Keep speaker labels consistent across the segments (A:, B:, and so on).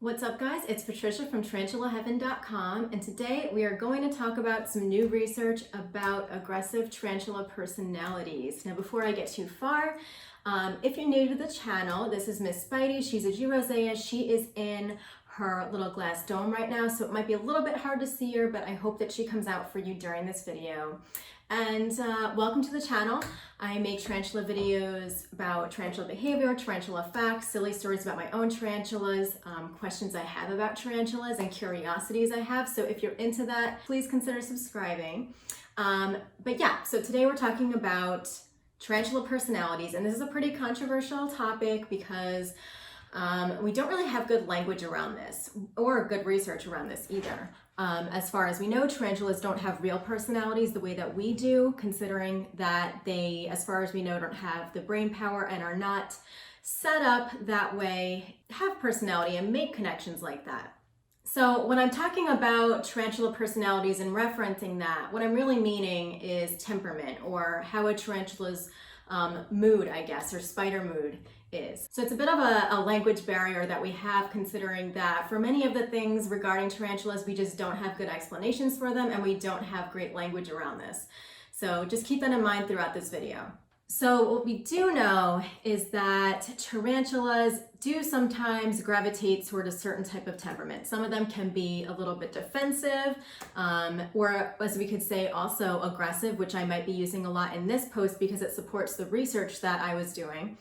A: What's up, guys? It's Patricia from tarantulaheaven.com, and today we are going to talk about some new research about aggressive tarantula personalities. Now, before I get too far, if you're new to the channel, this is Miss Spidey. She's a G Rosea. She is in her little glass dome right now, so it might be a little bit hard to see her, but I hope that she comes out for you during this video. And welcome to the channel. I make tarantula videos about tarantula behavior, tarantula facts, silly stories about my own tarantulas, questions I have about tarantulas, and curiosities I have. So if you're into that, please consider subscribing. But yeah, so today we're talking about tarantula personalities, and this is a pretty controversial topic because we don't really have good language around this or good research around this either. As far as we know, tarantulas don't have real personalities the way that we do, considering that they, as far as we know, don't have the brain power and are not set up that way, have personality and make connections like that. So when I'm talking about tarantula personalities and referencing that, what I'm really meaning is temperament, or how a tarantula's mood, I guess, or spider mood is. So it's a bit of a language barrier that we have, considering that for many of the things regarding tarantulas, we just don't have good explanations for them and we don't have great language around this. So just keep that in mind throughout this video. So what we do know is that tarantulas do sometimes gravitate toward a certain type of temperament. Some of them can be a little bit defensive, or as we could say, also aggressive, which I might be using a lot in this post because it supports the research that I was doing.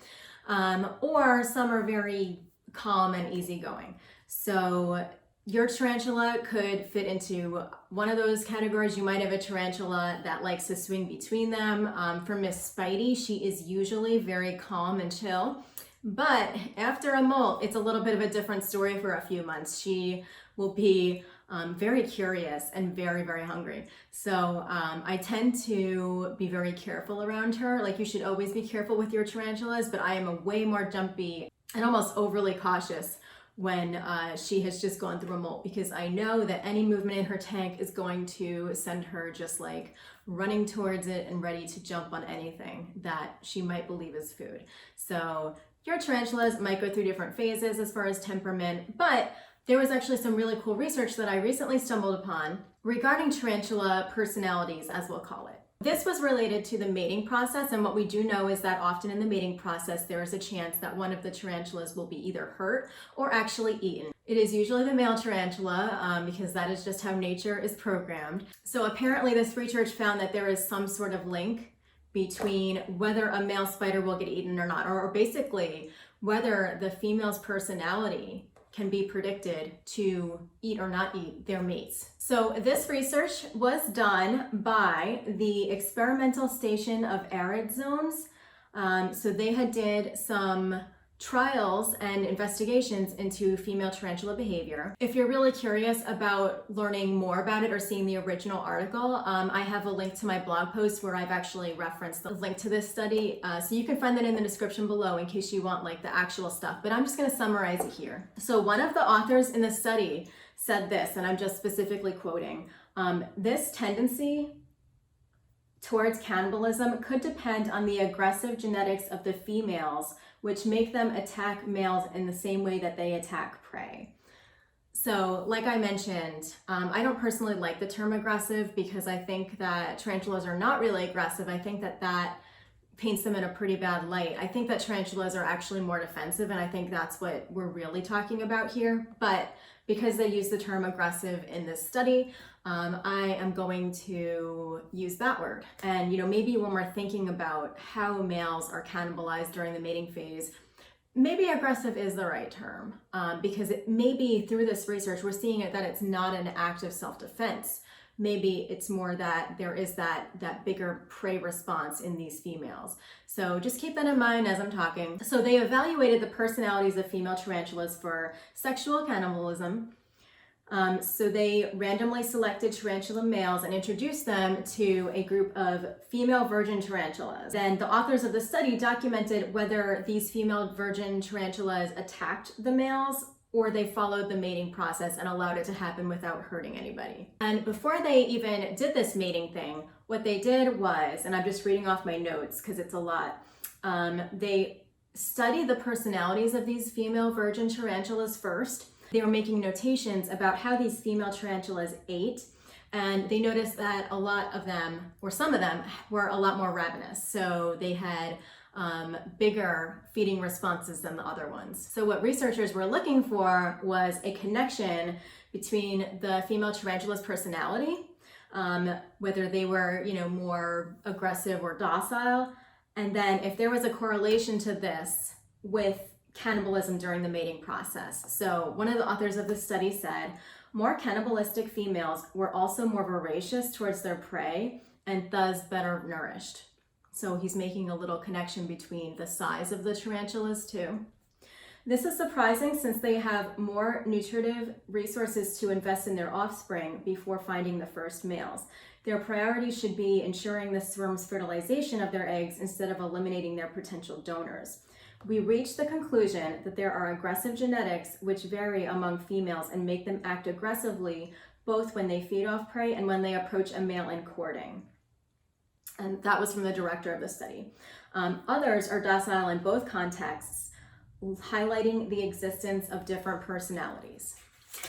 A: Or some are very calm and easygoing. So your tarantula could fit into one of those categories. You might have a tarantula that likes to swing between them. For Miss Spidey, she is usually very calm and chill, but after a molt, it's a little bit of a different story for a few months. She will be very curious and very, very hungry. So I tend to be very careful around her. Like, you should always be careful with your tarantulas, but I am a way more jumpy and almost overly cautious when she has just gone through a molt, because I know that any movement in her tank is going to send her just like running towards it and ready to jump on anything that she might believe is food. So your tarantulas might go through different phases as far as temperament, but there was actually some really cool research that I recently stumbled upon regarding tarantula personalities, as we'll call it. This was related to the mating process, and what we do know is that often in the mating process, there is a chance that one of the tarantulas will be either hurt or actually eaten. It is usually the male tarantula, because that is just how nature is programmed. So apparently this research found that there is some sort of link between whether a male spider will get eaten or not, or basically whether the female's personality can be predicted to eat or not eat their mates. So this research was done by the Experimental Station of Arid Zones. So they had did some trials and investigations into female tarantula behavior. If you're really curious about learning more about it or seeing the original article, I have a link to my blog post where I've actually referenced the link to this study. So you can find that in the description below in case you want like the actual stuff, but I'm just gonna summarize it here. So one of the authors in the study said this, and I'm just specifically quoting, this tendency towards cannibalism could depend on the aggressive genetics of the females, which make them attack males in the same way that they attack prey. So like I mentioned, I don't personally like the term aggressive because I think that tarantulas are not really aggressive. I think that that paints them in a pretty bad light. I think that tarantulas are actually more defensive, and I think that's what we're really talking about here. But because they use the term aggressive in this study, I am going to use that word. And maybe when we're thinking about how males are cannibalized during the mating phase, maybe aggressive is the right term, because it maybe through this research we're seeing it that it's not an act of self-defense. Maybe it's more that there is that bigger prey response in these females. So just keep that in mind as I'm talking. So they evaluated the personalities of female tarantulas for sexual cannibalism. So they randomly selected tarantula males and introduced them to a group of female virgin tarantulas. Then the authors of the study documented whether these female virgin tarantulas attacked the males or they followed the mating process and allowed it to happen without hurting anybody. And before they even did this mating thing, what they did was, and I'm just reading off my notes because it's a lot, they studied the personalities of these female virgin tarantulas first. they were making notations about how these female tarantulas ate, and they noticed that a lot of them, or some of them, were a lot more ravenous. So they had bigger feeding responses than the other ones. So what researchers were looking for was a connection between the female tarantula's personality, whether they were, more aggressive or docile, and then if there was a correlation to this with cannibalism during the mating process. So one of the authors of the study said, more cannibalistic females were also more voracious towards their prey and thus better nourished. So he's making a little connection between the size of the tarantulas too. This is surprising since they have more nutritive resources to invest in their offspring before finding the first males. Their priority should be ensuring the sperm's fertilization of their eggs instead of eliminating their potential donors. We reached the conclusion that there are aggressive genetics which vary among females and make them act aggressively both when they feed off prey and when they approach a male in courting. And that was from the director of the study. Others are docile in both contexts, highlighting the existence of different personalities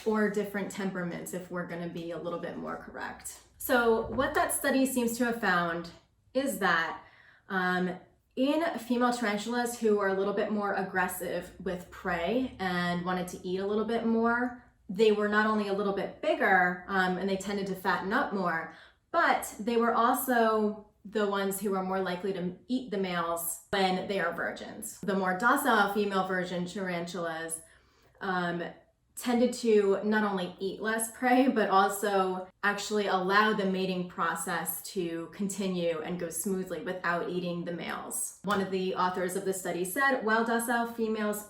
A: or different temperaments, if we're going to be a little bit more correct. So what that study seems to have found is that in female tarantulas who are a little bit more aggressive with prey and wanted to eat a little bit more, they were not only a little bit bigger and they tended to fatten up more, but they were also the ones who are more likely to eat the males when they are virgins. The more docile female virgin tarantulas tended to not only eat less prey, but also actually allow the mating process to continue and go smoothly without eating the males. One of the authors of the study said, while docile females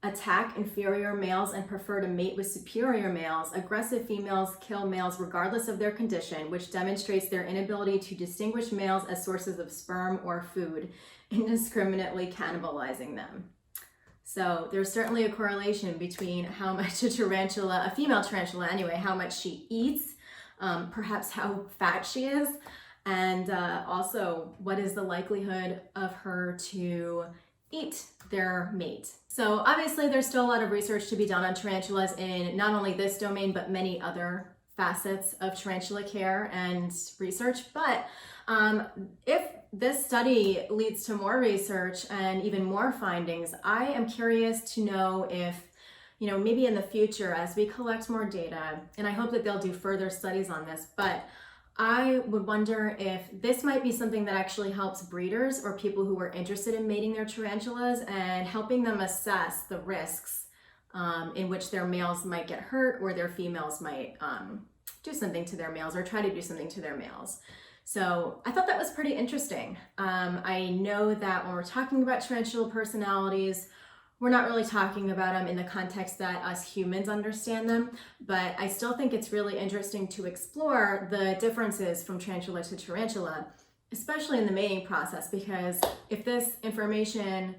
A: attack inferior males and prefer to mate with superior males, aggressive females kill males regardless of their condition, which demonstrates their inability to distinguish males as sources of sperm or food, indiscriminately cannibalizing them. So there's certainly a correlation between how much a female tarantula anyway, how much she eats, perhaps how fat she is, and also what is the likelihood of her to eat their mate. So obviously there's still a lot of research to be done on tarantulas in not only this domain, but many other facets of tarantula care and research. But if this study leads to more research and even more findings, I am curious to know if, maybe in the future as we collect more data, and I hope that they'll do further studies on this, but I would wonder if this might be something that actually helps breeders or people who are interested in mating their tarantulas and helping them assess the risks in which their males might get hurt or their females might do something to their males or try to do something to their males. So I thought that was pretty interesting. I know that when we're talking about tarantula personalities, we're not really talking about them in the context that us humans understand them, but I still think it's really interesting to explore the differences from tarantula to tarantula, especially in the mating process, because if this information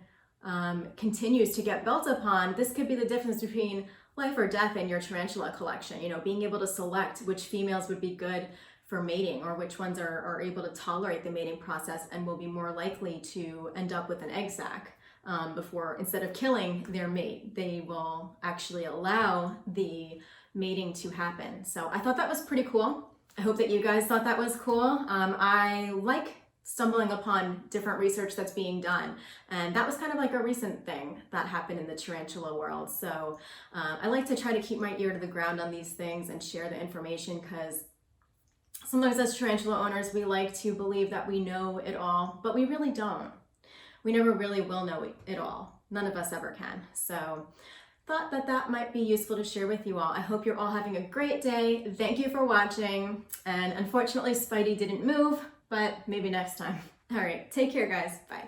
A: continues to get built upon, this could be the difference between life or death in your tarantula collection, being able to select which females would be good for mating or which ones are able to tolerate the mating process and will be more likely to end up with an egg sac. Instead of killing their mate, they will actually allow the mating to happen. So I thought that was pretty cool. I hope that you guys thought that was cool. I like stumbling upon different research that's being done, and that was kind of like a recent thing that happened in the tarantula world. So I like to try to keep my ear to the ground on these things and share the information, because sometimes as tarantula owners, we like to believe that we know it all, but we really don't. We never really will know it all. None of us ever can. So thought that might be useful to share with you all. I hope you're all having a great day. Thank you for watching. And unfortunately, Spidey didn't move, but maybe next time. All right, take care, guys. Bye.